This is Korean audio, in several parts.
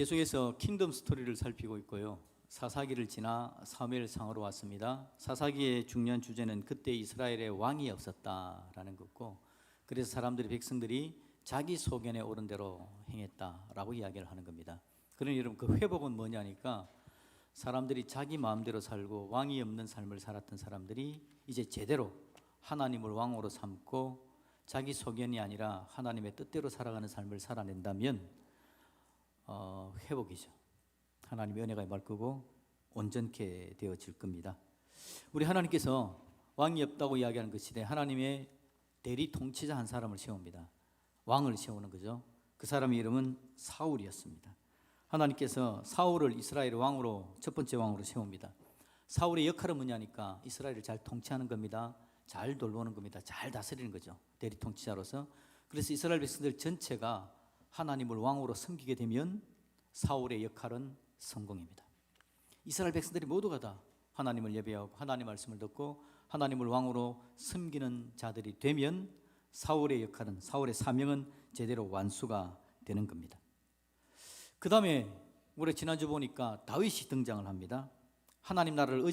계속해서 킹덤 스토리를 살피고 있고요. 사사기를 지나 사무엘상으로 왔습니다. 사사기의 중요한 주제는 그때 이스라엘에 왕이 없었다라는 거고, 그래서 백성들이 자기 소견에 오른 대로 행했다라고 이야기를 하는 겁니다. 그러니 여러분, 그 회복은 뭐냐니까, 사람들이 자기 마음대로 살고 왕이 없는 삶을 살았던 사람들이 이제 제대로 하나님을 왕으로 삼고 자기 소견이 아니라 하나님의 뜻대로 살아가는 삶을 살아낸다면 회복이죠. 하나님의 은혜가 임할 거고 온전케 되어질 겁니다. 우리 하나님께서 왕이 없다고 이야기하는 그 시대에 하나님의 대리 통치자 한 사람을 세웁니다. 왕을 세우는 거죠. 그 사람의 이름은 사울이었습니다. 하나님께서 사울을 이스라엘의 왕으로, 첫 번째 왕으로 세웁니다. 사울의 역할은 뭐냐니까 이스라엘을 잘 통치하는 겁니다. 잘 돌보는 겁니다. 잘 다스리는 거죠. 대리 통치자로서. 그래서 이스라엘 백성들 전체가 하나님을 왕으로 섬기게 되면 사울의 역할은 성공입니다. 이스라엘 백성들이 모두가 다 하나님을 예배하고 하나님의 말씀을 듣고 하나님을 왕으로 섬기는 자들이 되면 사울의 역할은, 사울의 사명은 제대로 완수가 되는 겁니다. 그 다음에 우리 지난주 보니까 다윗이 등장을 합니다. 하나님 나라를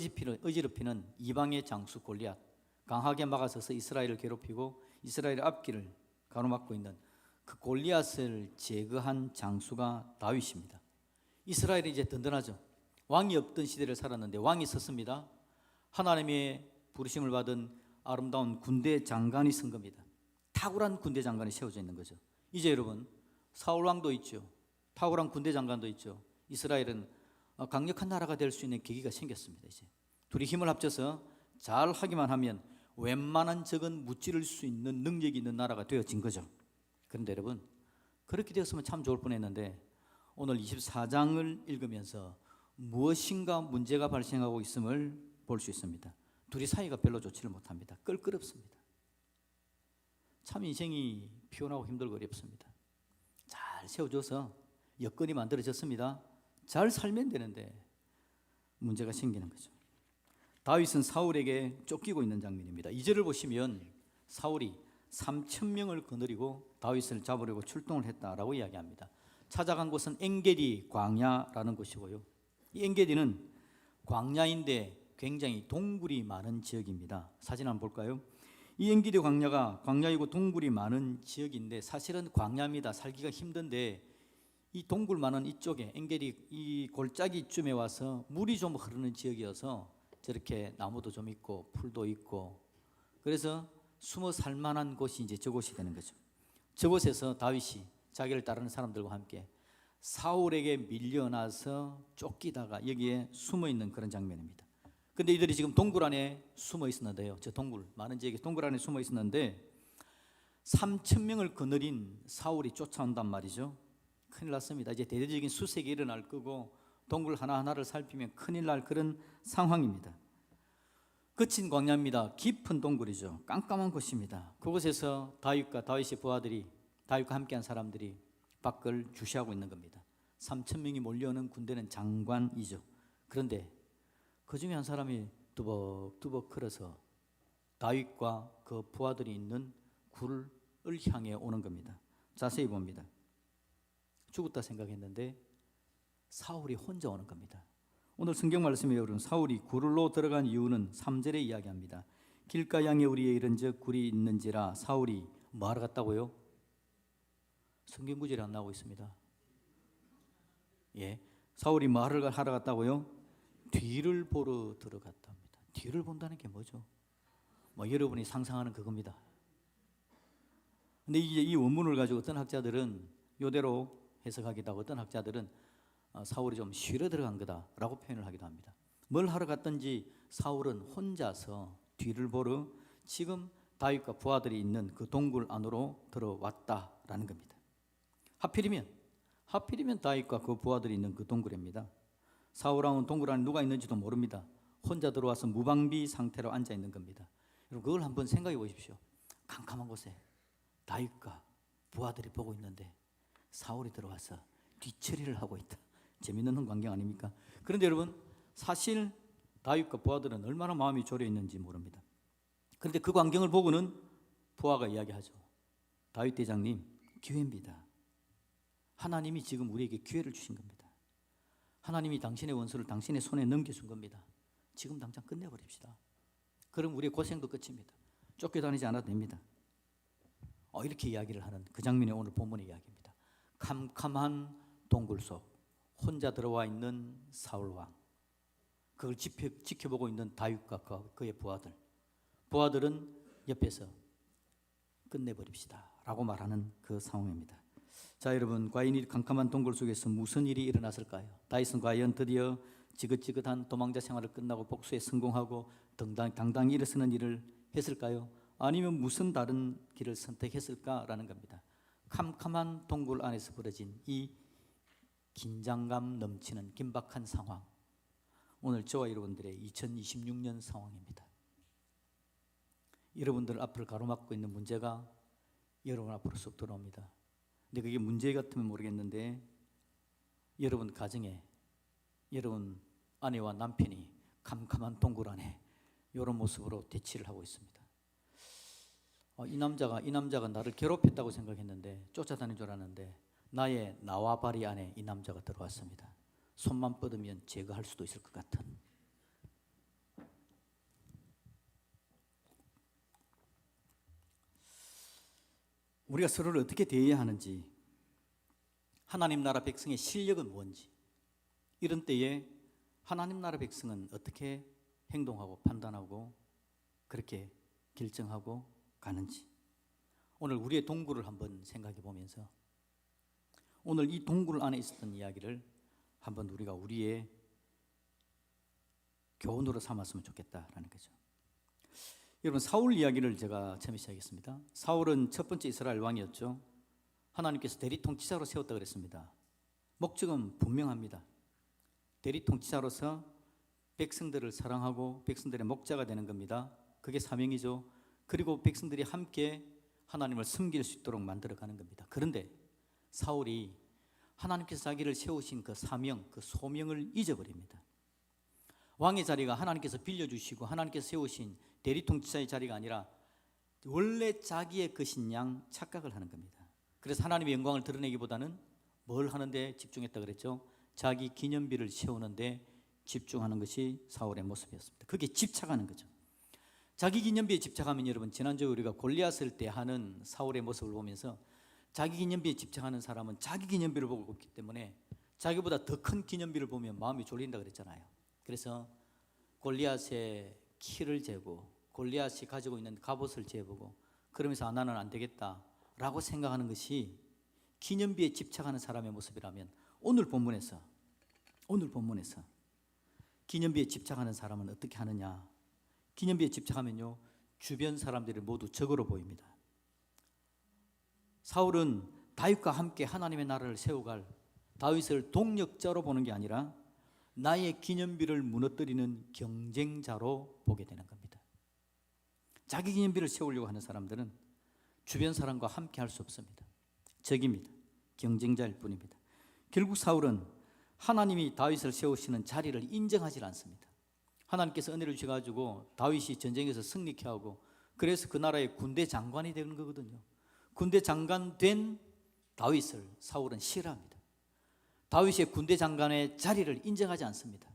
어지럽히는 이방의 장수 골리앗, 강하게 막아서서 이스라엘을 괴롭히고 이스라엘의 앞길을 가로막고 있는 그 골리앗을 제거한 장수가 다윗입니다. 이스라엘이 이제 든든하죠. 왕이 없던 시대를 살았는데 왕이 섰습니다. 하나님의 부르심을 받은 아름다운 군대 장관이 선 겁니다. 탁월한 군대 장관이 세워져 있는 거죠. 이제 여러분, 사울 왕도 있죠. 탁월한 군대 장관도 있죠. 이스라엘은 강력한 나라가 될 수 있는 계기가 생겼습니다. 이제 둘이 힘을 합쳐서 잘 하기만 하면 웬만한 적은 무찌를 수 있는 능력이 있는 나라가 되어진 거죠. 그런데 여러분, 그렇게 되었으면 참 좋을 뻔했는데 오늘 24장을 읽으면서 무엇인가 문제가 발생하고 있음을 볼 수 있습니다. 둘이 사이가 별로 좋지를 못합니다. 껄끄럽습니다. 참 인생이 피곤하고 힘들고 어렵습니다. 잘 세워줘서 여건이 만들어졌습니다. 잘 살면 되는데 문제가 생기는 거죠. 다윗은 사울에게 쫓기고 있는 장면입니다. 2절을 보시면 사울이 3,000명을 거느리고 다윗을 잡으려고 출동을 했다라고 이야기합니다. 찾아간 곳은 엔게디 광야라는 곳이고요. 이 엔게디는 광야인데 굉장히 동굴이 많은 지역입니다. 사진 한번 볼까요? 이 엔게디 광야가 광야이고 동굴이 많은 지역인데 사실은 광야입니다. 살기가 힘든데 이 동굴 많은 이쪽에 엔게디 이 골짜기쯤에 와서 물이 좀 흐르는 지역이어서 저렇게 나무도 좀 있고 풀도 있고, 그래서 숨어 살 만한 곳이 이제 저곳이 되는 거죠. 저곳에서 다윗이 자기를 따르는 사람들과 함께 사울에게 밀려나서 쫓기다가 여기에 숨어 있는 그런 장면입니다. 근데 이들이 지금 동굴 안에 숨어 있었는데요. 저 동굴, 많은 지역에 동굴 안에 숨어 있었는데 3,000명을 거느린 사울이 쫓아온단 말이죠. 큰일 났습니다. 이제 대대적인 수색이 일어날 거고 동굴 하나하나를 살피면 큰일 날 그런 상황입니다. 거친 광야입니다. 깊은 동굴이죠. 깜깜한 곳입니다. 그곳에서 다윗의 부하들이, 다윗과 함께한 사람들이 밖을 주시하고 있는 겁니다. 3,000명이 몰려오는 군대는 장관이죠. 그런데 그 중에 한 사람이 뚜벅뚜벅 걸어서 다윗과 그 부하들이 있는 굴을 향해 오는 겁니다. 자세히 봅니다. 죽었다 생각했는데 사울이 혼자 오는 겁니다. 오늘 성경 말씀에 여러분, 사울이 굴로 들어간 이유는 3절에 이야기합니다. 길가 양에 우리에 이른즉 굴이 있는지라. 사울이 뭐하러 갔다고요? 성경 구절이 안 나오고 있습니다. 예, 사울이 뭐하러 갔다고요? 뒤를 보러 들어갔답니다. 뒤를 본다는 게 뭐죠? 여러분이 상상하는 그겁니다. 근데 이제 이 원문을 가지고 어떤 학자들은 이대로 해석하기도 하고, 어떤 학자들은 사울이 좀 쉬러 들어간 거다라고 표현을 하기도 합니다. 뭘 하러 갔든지 사울은 혼자서 뒤를 보러 지금 다윗과 부하들이 있는 그 동굴 안으로 들어왔다라는 겁니다. 하필이면 다윗과 그 부하들이 있는 그 동굴입니다. 사울왕은 동굴 안에 누가 있는지도 모릅니다. 혼자 들어와서 무방비 상태로 앉아 있는 겁니다. 여러분, 그걸 한번 생각해 보십시오. 캄캄한 곳에 다윗과 부하들이 보고 있는데 사울이 들어와서 뒤처리를 하고 있다. 재밌는 광경 아닙니까? 그런데 여러분, 사실 다윗과 부하들은 얼마나 마음이 졸여 있는지 모릅니다. 그런데 그 광경을 보고는 부하가 이야기하죠. 다윗 대장님, 기회입니다. 하나님이 지금 우리에게 기회를 주신 겁니다. 하나님이 당신의 원수를 당신의 손에 넘겨준 겁니다. 지금 당장 끝내버립시다. 그럼 우리의 고생도 끝입니다. 쫓겨다니지 않아도 됩니다. 이렇게 이야기를 하는 그 장면이 오늘 본문의 이야기입니다. 캄캄한 동굴 속 혼자 들어와 있는 사울왕, 그걸 지켜보고 있는 다윗과 그의 부하들은 옆에서 끝내버립시다 라고 말하는 그 상황입니다. 자, 여러분, 과연 이 캄캄한 동굴 속에서 무슨 일이 일어났을까요? 다윗은 과연 드디어 지긋지긋한 도망자 생활을 끝나고 복수에 성공하고 당당히 일어서는 일을 했을까요? 아니면 무슨 다른 길을 선택했을까라는 겁니다. 캄캄한 동굴 안에서 벌어진 이 긴장감 넘치는 긴박한 상황, 오늘 저와 여러분들의 2026년 상황입니다. 여러분들 앞을 가로막고 있는 문제가 여러분 앞으로 쏙 들어옵니다. 근데 그게 문제 같으면 모르겠는데 여러분 가정에 여러분 아내와 남편이 캄캄한 동굴 안에 이런 모습으로 대치를 하고 있습니다. 이 남자가 나를 괴롭혔다고 생각했는데, 쫓아다닌 줄 알았는데 나의 나와바리 안에 이 남자가 들어왔습니다. 손만 뻗으면 제거할 수도 있을 것 같은. 우리가 서로를 어떻게 대해야 하는지, 하나님 나라 백성의 실력은 뭔지, 이런 때에 하나님 나라 백성은 어떻게 행동하고 판단하고 그렇게 결정하고 가는지, 오늘 우리의 동굴을 한번 생각해 보면서 오늘 이 동굴 안에 있었던 이야기를 한번 우리가 우리의 교훈으로 삼았으면 좋겠다라는 거죠. 여러분, 사울 이야기를 제가 처음에 시작했습니다. 사울은 첫 번째 이스라엘 왕이었죠. 하나님께서 대리 통치자로 세웠다 그랬습니다. 목적은 분명합니다. 대리 통치자로서 백성들을 사랑하고 백성들의 목자가 되는 겁니다. 그게 사명이죠. 그리고 백성들이 함께 하나님을 섬길 수 있도록 만들어가는 겁니다. 그런데 사울이 하나님께서 자기를 세우신 그 사명, 그 소명을 잊어버립니다. 왕의 자리가 하나님께서 빌려주시고 하나님께서 세우신 대리통치자의 자리가 아니라 원래 자기의 것인 양 착각을 하는 겁니다. 그래서 하나님의 영광을 드러내기보다는 뭘 하는데 집중했다 그랬죠? 자기 기념비를 세우는데 집중하는 것이 사울의 모습이었습니다. 그게 집착하는 거죠. 자기 기념비에 집착하면, 여러분, 지난주에 우리가 골리앗을 때 하는 사울의 모습을 보면서 자기 기념비에 집착하는 사람은 자기 기념비를 보고 있기 때문에 자기보다 더 큰 기념비를 보면 마음이 졸린다 그랬잖아요. 그래서 골리앗의 키를 재고 골리앗이 가지고 있는 갑옷을 재보고 그러면서 나는 안 되겠다라고 생각하는 것이 기념비에 집착하는 사람의 모습이라면, 오늘 본문에서 기념비에 집착하는 사람은 어떻게 하느냐? 기념비에 집착하면요, 주변 사람들이 모두 적으로 보입니다. 사울은 다윗과 함께 하나님의 나라를 세워갈 다윗을 동력자로 보는 게 아니라 나의 기념비를 무너뜨리는 경쟁자로 보게 되는 겁니다. 자기 기념비를 세우려고 하는 사람들은 주변 사람과 함께 할 수 없습니다. 적입니다. 경쟁자일 뿐입니다. 결국 사울은 하나님이 다윗을 세우시는 자리를 인정하지 않습니다. 하나님께서 은혜를 주셔가지고 다윗이 전쟁에서 승리케 하고, 그래서 그 나라의 군대 장관이 되는 거거든요. 군대 장관 된 다윗을 사울은 싫어합니다. 다윗의 군대 장관의 자리를 인정하지 않습니다.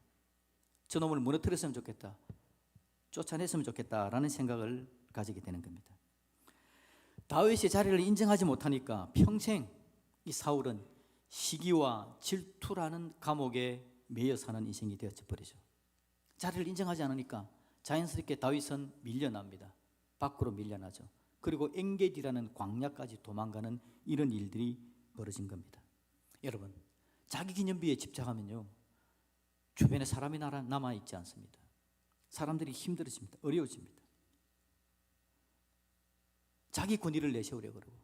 저놈을 무너뜨렸으면 좋겠다, 쫓아냈으면 좋겠다라는 생각을 가지게 되는 겁니다. 다윗의 자리를 인정하지 못하니까 평생 이 사울은 시기와 질투라는 감옥에 매여 사는 인생이 되어져 버리죠. 자리를 인정하지 않으니까 자연스럽게 다윗은 밀려납니다. 밖으로 밀려나죠. 그리고 엔게디라는 광야까지 도망가는 이런 일들이 벌어진 겁니다. 여러분, 자기 기념비에 집착하면요, 주변에 사람이 남아있지 않습니다. 사람들이 힘들어집니다. 어려워집니다. 자기 권위를 내세우려고 그러고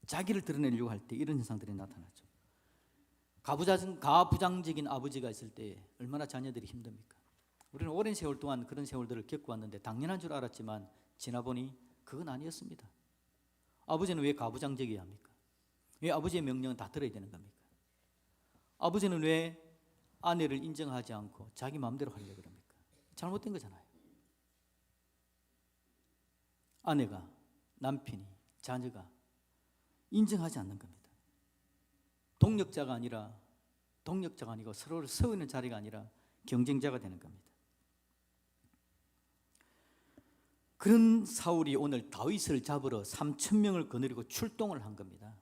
자기를 드러내려고 할 때 이런 현상들이 나타나죠. 가부장적인 아버지가 있을 때 얼마나 자녀들이 힘듭니까? 우리는 오랜 세월 동안 그런 세월들을 겪어왔는데 당연한 줄 알았지만 지나보니 그건 아니었습니다. 아버지는 왜 가부장적이어야 합니까? 왜 아버지의 명령은 다 들어야 되는 겁니까? 아버지는 왜 아내를 인정하지 않고 자기 마음대로 하려고 합니까? 잘못된 거잖아요. 아내가, 남편이, 자녀가 인정하지 않는 겁니다. 동력자가 아니라 동력자가 아니고 서로를 세우는 자리가 아니라 경쟁자가 되는 겁니다. 그런 사울이 오늘 다윗을 잡으러 3,000명을 거느리고 출동을 한 겁니다.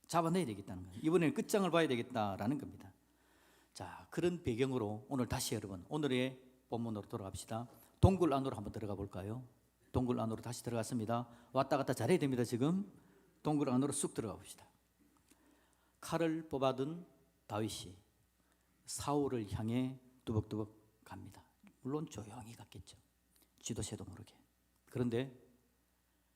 잡아내야 되겠다는 거예요. 이번에는 끝장을 봐야 되겠다라는 겁니다. 자, 그런 배경으로 오늘 다시 여러분 오늘의 본문으로 돌아갑시다. 동굴 안으로 한번 들어가 볼까요? 동굴 안으로 다시 들어갔습니다. 왔다 갔다 잘해야 됩니다. 지금 동굴 안으로 쑥 들어가 봅시다. 칼을 뽑아든 다윗이 사울을 향해 뚜벅뚜벅 갑니다. 물론 조용히 갔겠죠. 쥐도 새도 모르게. 그런데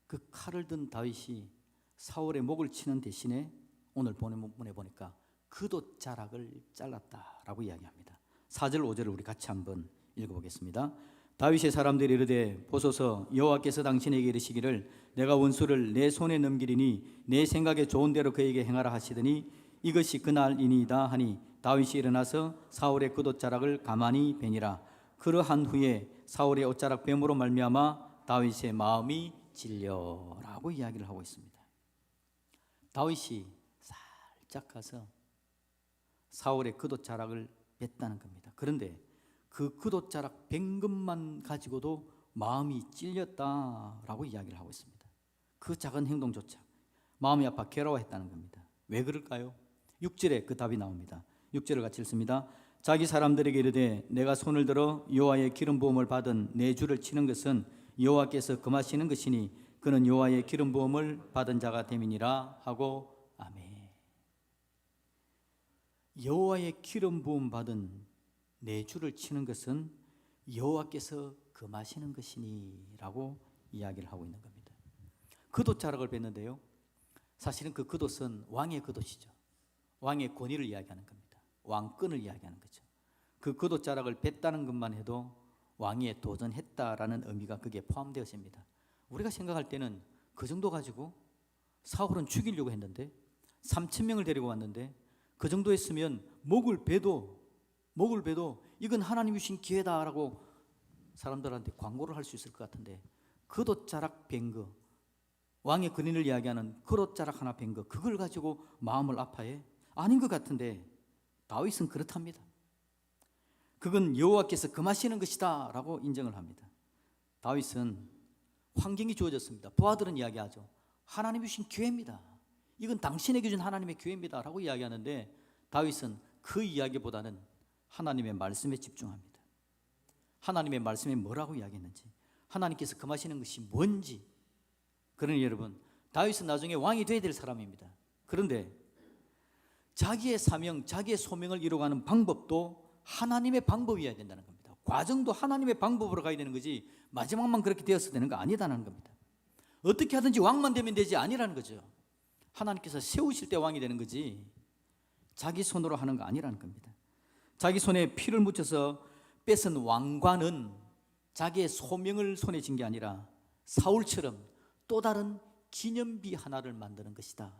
그 칼을 든 다윗이 사울의 목을 치는 대신에 오늘 본문에 보니까 그돛자락을 잘랐다라고 이야기합니다. 4절 5절을 우리 같이 한번 읽어보겠습니다. 다윗의 사람들이 이르되 보소서 여호와께서 당신에게 이르시기를 내가 원수를 내 손에 넘기리니 내 생각에 좋은 대로 그에게 행하라 하시더니 이것이 그날이니이다 하니 다윗이 일어나서 사울의 그돛자락을 가만히 베니라. 그러한 후에 사울의 옷자락 뱀으로 말미암아 다윗의 마음이 질려라고 이야기를 하고 있습니다. 다윗이 살짝 가서 사울의 그돛자락을 뱉다는 겁니다. 그런데 그 그돛자락 벤 것만 가지고도 마음이 찔렸다라고 이야기를 하고 있습니다. 그 작은 행동조차 마음이 아파 괴로워했다는 겁니다. 왜 그럴까요? 6절에 그 답이 나옵니다. 6절을 같이 읽습니다. 자기 사람들에게 이르되 내가 손을 들어 여호와의 기름 부음을 받은 내 주를 치는 것은 여호와께서 금하시는 것이니 그는 여호와의 기름 부음을 받은 자가 됨이니라 하고 아멘. 여호와의 기름 부음 받은 내 주를 치는 것은 여호와께서 금하시는 것이니라고 이야기를 하고 있는 겁니다. 그돛자락을 뱉는데요. 사실은 그 그돛은 왕의 그돛이죠. 왕의 권위를 이야기하는 겁니다. 왕권을 이야기하는 거죠. 그 그돛자락을 뱉다는 것만 해도 왕위에 도전했다라는 의미가 거기에 포함되어 있습니다. 우리가 생각할 때는 그 정도 가지고 사울은 죽이려고 했는데 3,000명을 데리고 왔는데 그 정도 했으면 목을 베도 이건 하나님이 주신 기회다라고 사람들한테 광고를 할 수 있을 것 같은데 그돛자락 벤 거, 왕의 근인을 이야기하는 그돛자락 하나 벤 거, 그걸 가지고 마음을 아파해? 아닌 것 같은데 다윗은 그렇답니다. 그건 여호와께서 금하시는 것이다 라고 인정을 합니다. 다윗은 환경이 주어졌습니다. 부하들은 이야기하죠. 하나님이 주신 기회입니다. 이건 당신에게 준 하나님의 기회입니다 라고 이야기하는데 다윗은 그 이야기보다는 하나님의 말씀에 집중합니다. 하나님의 말씀에 뭐라고 이야기했는지, 하나님께서 금하시는 것이 뭔지. 그러니 여러분, 다윗은 나중에 왕이 되어야 될 사람입니다. 그런데 자기의 사명, 자기의 소명을 이루어가는 방법도 하나님의 방법이어야 된다는 겁니다. 과정도 하나님의 방법으로 가야 되는 거지 마지막만 그렇게 되어서 되는 거 아니다는 겁니다. 어떻게 하든지 왕만 되면 되지 아니라는 거죠. 하나님께서 세우실 때 왕이 되는 거지 자기 손으로 하는 거 아니라는 겁니다. 자기 손에 피를 묻혀서 뺏은 왕관은 자기의 소명을 손에 쥔 게 아니라 사울처럼 또 다른 기념비 하나를 만드는 것이다.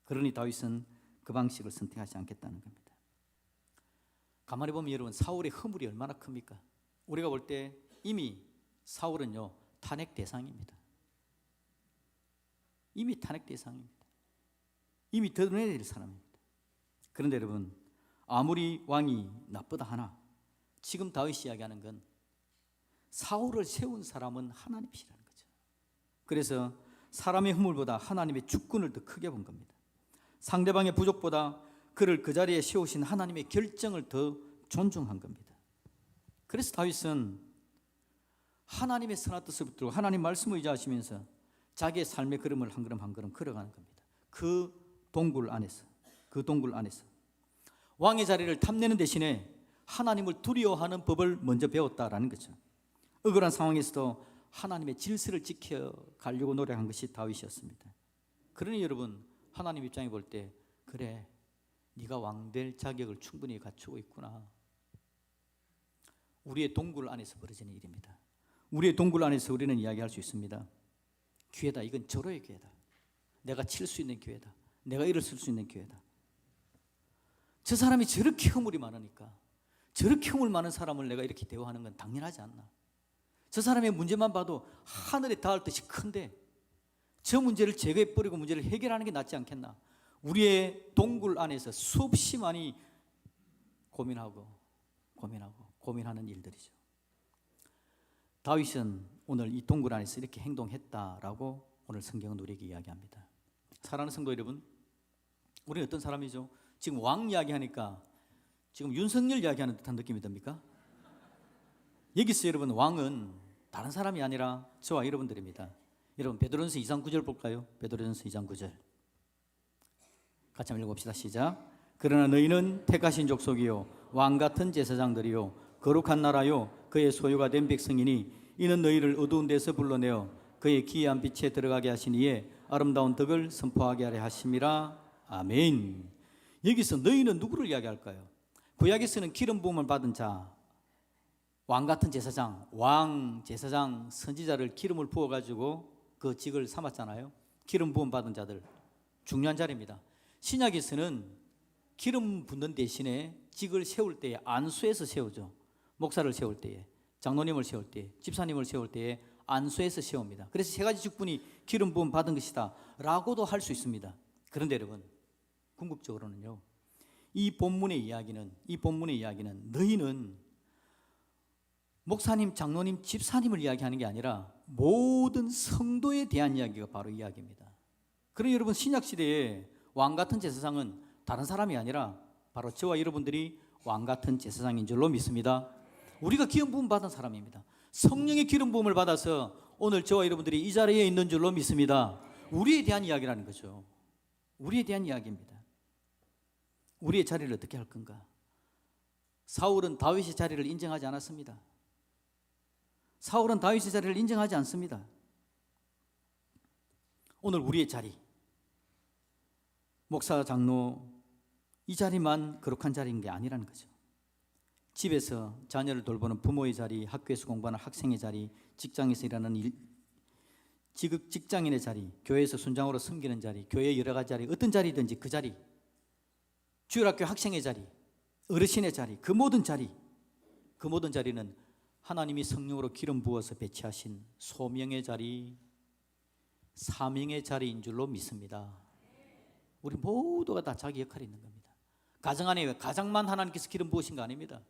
그러니 다윗은 그 방식을 선택하지 않겠다는 겁니다. 가만히 보면 여러분, 사울의 허물이 얼마나 큽니까? 우리가 볼 때 이미 사울은요 탄핵 대상입니다. 이미 탄핵 대상입니다. 이미 드러내야 될 사람입니다. 그런데 여러분, 아무리 왕이 나쁘다 하나 지금 다윗이 이야기하는 건 사울을 세운 사람은 하나님이시라는 거죠. 그래서 사람의 허물보다 하나님의 주권을 더 크게 본 겁니다. 상대방의 부족보다 그를 그 자리에 세우신 하나님의 결정을 더 존중한 겁니다. 그래서 다윗은 하나님의 선한 뜻을 붙들고 하나님 말씀을 의지하시면서 자기의 삶의 걸음을 한 걸음 한 걸음 걸어가는 겁니다. 그 동굴 안에서 왕의 자리를 탐내는 대신에 하나님을 두려워하는 법을 먼저 배웠다라는 거죠. 억울한 상황에서도 하나님의 질서를 지켜가려고 노력한 것이 다윗이었습니다. 그러니 여러분, 하나님 입장에 볼 때 그래, 네가 왕 될 자격을 충분히 갖추고 있구나. 우리의 동굴 안에서 벌어지는 일입니다. 우리의 동굴 안에서 우리는 이야기할 수 있습니다. 기회다, 이건 절호의 기회다. 내가 칠 수 있는 기회다. 내가 일을 쓸 수 있는 기회다. 저 사람이 저렇게 허물이 많으니까 저렇게 허물 많은 사람을 내가 이렇게 대우하는 건 당연하지 않나. 저 사람의 문제만 봐도 하늘에 닿을 듯이 큰데 저 문제를 제거해버리고 문제를 해결하는 게 낫지 않겠나. 우리의 동굴 안에서 수없이 많이 고민하는 일들이죠. 다윗은 오늘 이 동굴 안에서 이렇게 행동했다라고 오늘 성경은 우리에게 이야기합니다. 사랑하는 성도 여러분, 우리는 어떤 사람이죠? 지금 왕 이야기하니까 지금 윤석열 이야기하는 듯한 느낌이 듭니까? 여기서 여러분, 왕은 다른 사람이 아니라 저와 여러분들입니다. 여러분, 베드로전서 2장 9절 볼까요? 베드로전서 2장 9절 같이 한번 읽어봅시다. 시작. 그러나 너희는 택하신 족속이요 왕같은 제사장들이요 거룩한 나라요 그의 소유가 된 백성이니 이는 너희를 어두운 데서 불러내어 그의 기이한 빛에 들어가게 하신 이에 아름다운 덕을 선포하게 하려 하심이라. 아멘. 여기서 너희는 누구를 이야기할까요? 구약에서는 기름 부음을 받은 자, 왕같은 제사장, 왕, 제사장, 선지자를 기름을 부어가지고 그 직을 삼았잖아요. 기름 부음 받은 자들, 중요한 자리입니다. 신약에서는 기름 붓는 대신에 직을 세울 때에 안수에서 세우죠. 목사를 세울 때에, 장로님을 세울 때에, 집사님을 세울 때에 안수에서 세웁니다. 그래서 세 가지 직분이 기름 부음 받은 것이다 라고도 할 수 있습니다. 그런데 여러분, 궁극적으로는요, 이 본문의 이야기는 너희는 목사님, 장로님, 집사님을 이야기하는 게 아니라 모든 성도에 대한 이야기가 바로 이야기입니다. 그러니 여러분, 신약시대에 왕같은 제사장은 다른 사람이 아니라 바로 저와 여러분들이 왕같은 제사장인 줄로 믿습니다. 우리가 기름 부음 받은 사람입니다. 성령의 기름 부음을 받아서 오늘 저와 여러분들이 이 자리에 있는 줄로 믿습니다. 우리에 대한 이야기라는 거죠. 우리에 대한 이야기입니다. 우리의 자리를 어떻게 할 건가? 사울은 다윗의 자리를 인정하지 않았습니다. 사울은 다윗의 자리를 인정하지 않습니다. 오늘 우리의 자리, 목사, 장로, 이 자리만 거룩한 자리인 게 아니라는 거죠. 집에서 자녀를 돌보는 부모의 자리, 학교에서 공부하는 학생의 자리, 직장에서 일하는 직장인의 자리, 교회에서 순장으로 섬기는 자리, 교회의 여러 가지 자리, 어떤 자리든지 그 자리, 주일학교 학생의 자리, 어르신의 자리, 그 모든 자리는 하나님이 성령으로 기름 부어서 배치하신 소명의 자리, 사명의 자리인 줄로 믿습니다. 우리 모두가 다 자기 역할이 있는 겁니다. 가정 안에 가장만 하나님께서 기름 부으신 거 아닙니다.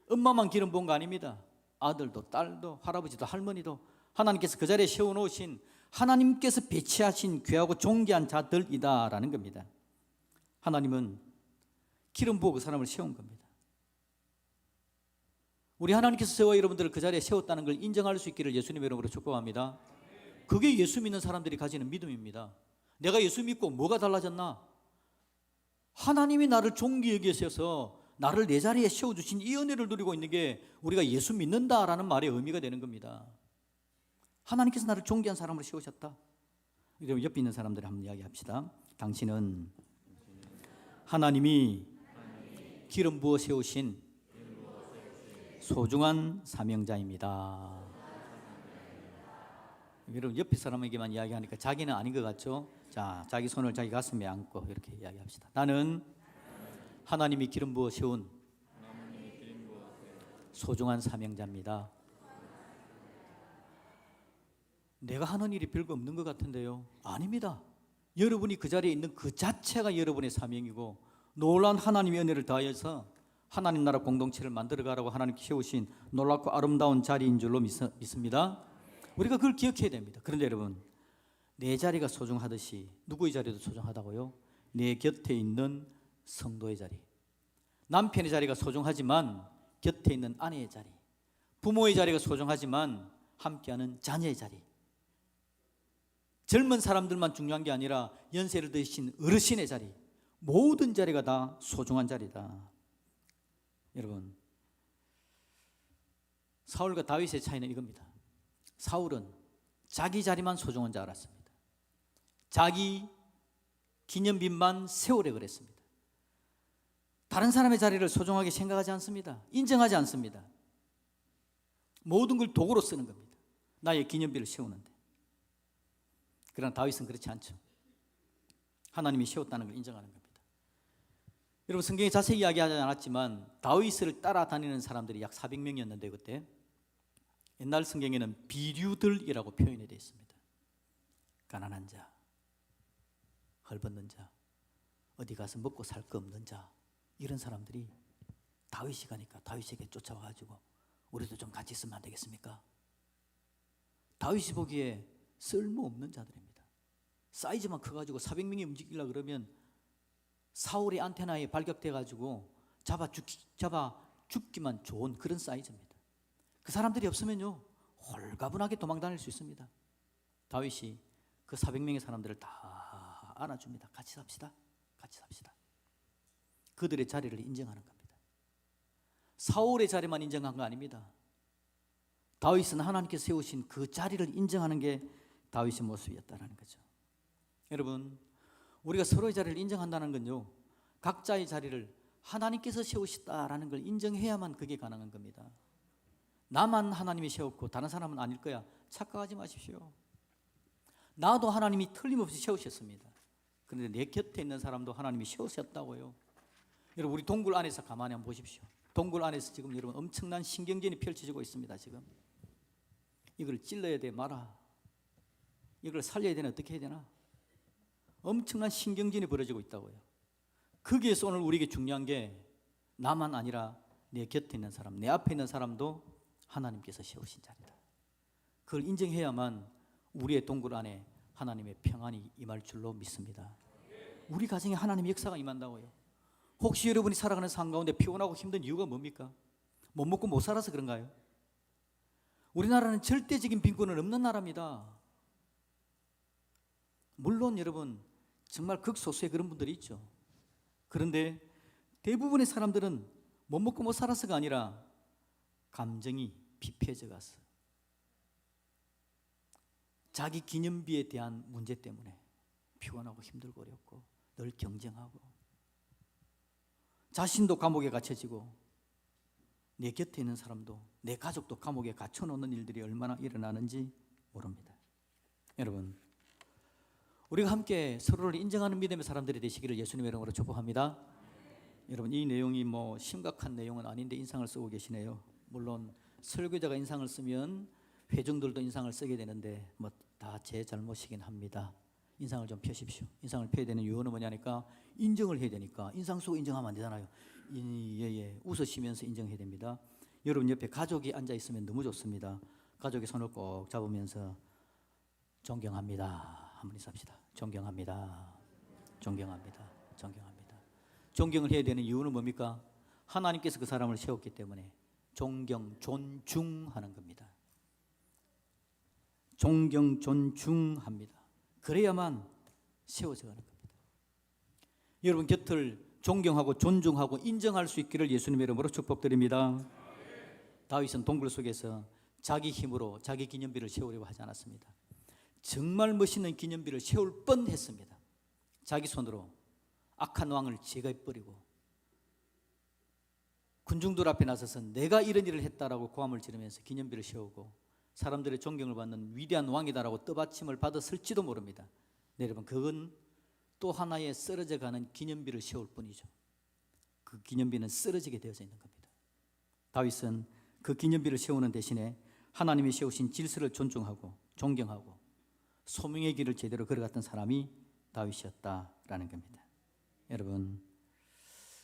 엄마만 기름 부은 거 아닙니다. 아들도 딸도 할아버지도 할머니도 하나님께서 그 자리에 세워놓으신, 하나님께서 배치하신 귀하고 존귀한 자들이다라는 겁니다. 하나님은 기름 부어 그 사람을 세운 겁니다. 우리 하나님께서 저와 여러분들을 그 자리에 세웠다는 걸 인정할 수 있기를 예수님의 이름으로 축복합니다. 그게 예수 믿는 사람들이 가지는 믿음입니다. 내가 예수 믿고 뭐가 달라졌나? 하나님이 나를 존귀 여기셔서 나를 내 자리에 세워주신 이 은혜를 누리고 있는 게 우리가 예수 믿는다라는 말의 의미가 되는 겁니다. 하나님께서 나를 존귀한 사람으로 세우셨다. 그럼 옆에 있는 사람들이 한번 이야기합시다. 당신은 하나님이 기름 부어 세우신 소중한 사명자입니다. 여러분, 옆에 사람에게만 이야기하니까 자기는 아닌 것 같죠? 자, 자기 손을 자기 가슴에 안고 이렇게 이야기합시다. 나는 하나님이 기름 부어 세운 소중한 사명자입니다. 내가 하는 일이 별거 없는 것 같은데요? 아닙니다. 여러분이 그 자리에 있는 그 자체가 여러분의 사명이고, 놀라운 하나님의 은혜를 다해서 하나님 나라 공동체를 만들어가라고 하나님께 세우신 놀랍고 아름다운 자리인 줄로 믿습니다. 우리가 그걸 기억해야 됩니다. 그런데 여러분, 내 자리가 소중하듯이 누구의 자리도 소중하다고요? 내 곁에 있는 성도의 자리, 남편의 자리가 소중하지만 곁에 있는 아내의 자리, 부모의 자리가 소중하지만 함께하는 자녀의 자리, 젊은 사람들만 중요한 게 아니라 연세를 드신 어르신의 자리, 모든 자리가 다 소중한 자리다. 여러분, 사울과 다윗의 차이는 이겁니다. 사울은 자기 자리만 소중한 줄 알았습니다. 자기 기념비만 세우래 그랬습니다. 다른 사람의 자리를 소중하게 생각하지 않습니다. 인정하지 않습니다. 모든 걸 도구로 쓰는 겁니다. 나의 기념비를 세우는데. 그러나 다윗은 그렇지 않죠. 하나님이 세웠다는 걸 인정하는 겁니다. 여러분, 성경에 자세히 이야기하지 않았지만 다윗을 따라다니는 사람들이 약 400명이었는데 그때 옛날 성경에는 비류들이라고 표현이 되어 있습니다. 가난한 자, 헐벗는 자, 어디 가서 먹고 살 거 없는 자, 이런 사람들이 다윗이 가니까 다윗에게 쫓아와가지고 우리도 좀 같이 있으면 안 되겠습니까? 다윗이 보기에 쓸모없는 자들입니다. 사이즈만 커가지고 400명이 움직이려고 그러면 사울의 안테나에 발격돼가지고 잡아 죽기만 좋은 그런 사이즈입니다. 그 사람들이 없으면요 홀가분하게 도망다닐 수 있습니다. 다윗이 그 400명의 사람들을 다 안아줍니다. 같이 삽시다. 같이 삽시다. 그들의 자리를 인정하는 겁니다. 사울의 자리만 인정한 거 아닙니다. 다윗은 하나님께서 세우신 그 자리를 인정하는 게 다윗의 모습이었다는 거죠. 여러분, 우리가 서로의 자리를 인정한다는 건요 각자의 자리를 하나님께서 세우셨다라는 걸 인정해야만 그게 가능한 겁니다. 나만 하나님이 세웠고 다른 사람은 아닐 거야, 착각하지 마십시오. 나도 하나님이 틀림없이 세우셨습니다. 그런데 내 곁에 있는 사람도 하나님이 세우셨다고요. 여러분, 우리 동굴 안에서 가만히 한번 보십시오. 동굴 안에서 지금 여러분 엄청난 신경전이 펼쳐지고 있습니다. 지금 이걸 찔러야 돼 마라, 이걸 살려야 되나 어떻게 해야 되나, 엄청난 신경전이 벌어지고 있다고요. 거기에서 오늘 우리에게 중요한 게 나만 아니라 내 곁에 있는 사람, 내 앞에 있는 사람도 하나님께서 세우신 자리다. 그걸 인정해야만 우리의 동굴 안에 하나님의 평안이 임할 줄로 믿습니다. 우리 가정에 하나님의 역사가 임한다고요. 혹시 여러분이 살아가는 삶 가운데 피곤하고 힘든 이유가 뭡니까? 못 먹고 못 살아서 그런가요? 우리나라는 절대적인 빈곤은 없는 나라입니다. 물론 여러분 정말 극소수의 그런 분들이 있죠. 그런데 대부분의 사람들은 못 먹고 못 살아서가 아니라 감정이 피폐해져 갔어. 자기 기념비에 대한 문제 때문에 피곤하고 힘들고 어렵고 늘 경쟁하고 자신도 감옥에 갇혀지고 내 곁에 있는 사람도 내 가족도 감옥에 갇혀놓는 일들이 얼마나 일어나는지 모릅니다. 여러분, 우리가 함께 서로를 인정하는 믿음의 사람들이 되시기를 예수님의 이름으로 축복합니다. 여러분, 이 내용이 뭐 심각한 내용은 아닌데 인상을 쓰고 계시네요. 물론 설교자가 인상을 쓰면 회중들도 인상을 쓰게 되는데 뭐 다 제 잘못이긴 합니다. 인상을 좀 펴십시오. 인상을 펴야 되는 이유는 뭐냐니까 인정을 해야 되니까. 인상 쓰고 인정하면 안 되잖아요. 웃으시면서 인정해야 됩니다. 여러분 옆에 가족이 앉아 있으면 너무 좋습니다. 가족의 손을 꼭 잡으면서 존경합니다. 한번 인사합시다. 존경합니다. 존경합니다. 존경합니다. 존경을 해야 되는 이유는 뭡니까? 하나님께서 그 사람을 세웠기 때문에 존경, 존중하는 겁니다. 존경, 존중합니다. 그래야만 세워져 가는 겁니다. 여러분 곁을 존경하고 존중하고 인정할 수 있기를 예수님의 이름으로 축복드립니다. 다윗은 동굴 속에서 자기 힘으로 자기 기념비를 세우려고 하지 않았습니다. 정말 멋있는 기념비를 세울 뻔했습니다. 자기 손으로 악한 왕을 제거해버리고 군중들 앞에 나서서 내가 이런 일을 했다라고 고함을 지르면서 기념비를 세우고 사람들의 존경을 받는 위대한 왕이다라고 떠받침을 받았을지도 모릅니다. 네, 여러분, 그건 또 하나의 쓰러져가는 기념비를 세울 뿐이죠. 그 기념비는 쓰러지게 되어져 있는 겁니다. 다윗은 그 기념비를 세우는 대신에 하나님이 세우신 질서를 존중하고 존경하고 소명의 길을 제대로 걸어갔던 사람이 다윗이었다라는 겁니다. 여러분,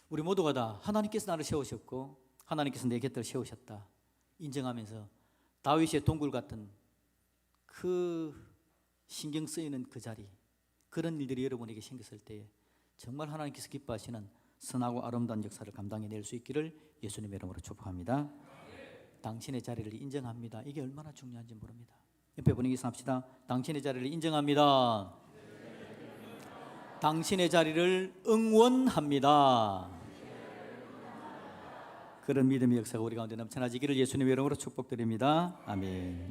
우리 모두가 다 하나님께서 나를 세우셨고 하나님께서 내 곁을 세우셨다 인정하면서 다윗의 동굴 같은 그 신경 쓰이는 그 자리, 그런 일들이 여러분에게 생겼을 때 정말 하나님께서 기뻐하시는 선하고 아름다운 역사를 감당해낼 수 있기를 예수님의 이름으로 축복합니다. 당신의 자리를 인정합니다. 이게 얼마나 중요한지 모릅니다. 옆에 분위기 합시다. 당신의 자리를 인정합니다. 당신의 자리를 응원합니다. 그런 믿음의 역사가 우리 가운데 넘쳐나지기를 예수님의 이름으로 축복드립니다. 아멘.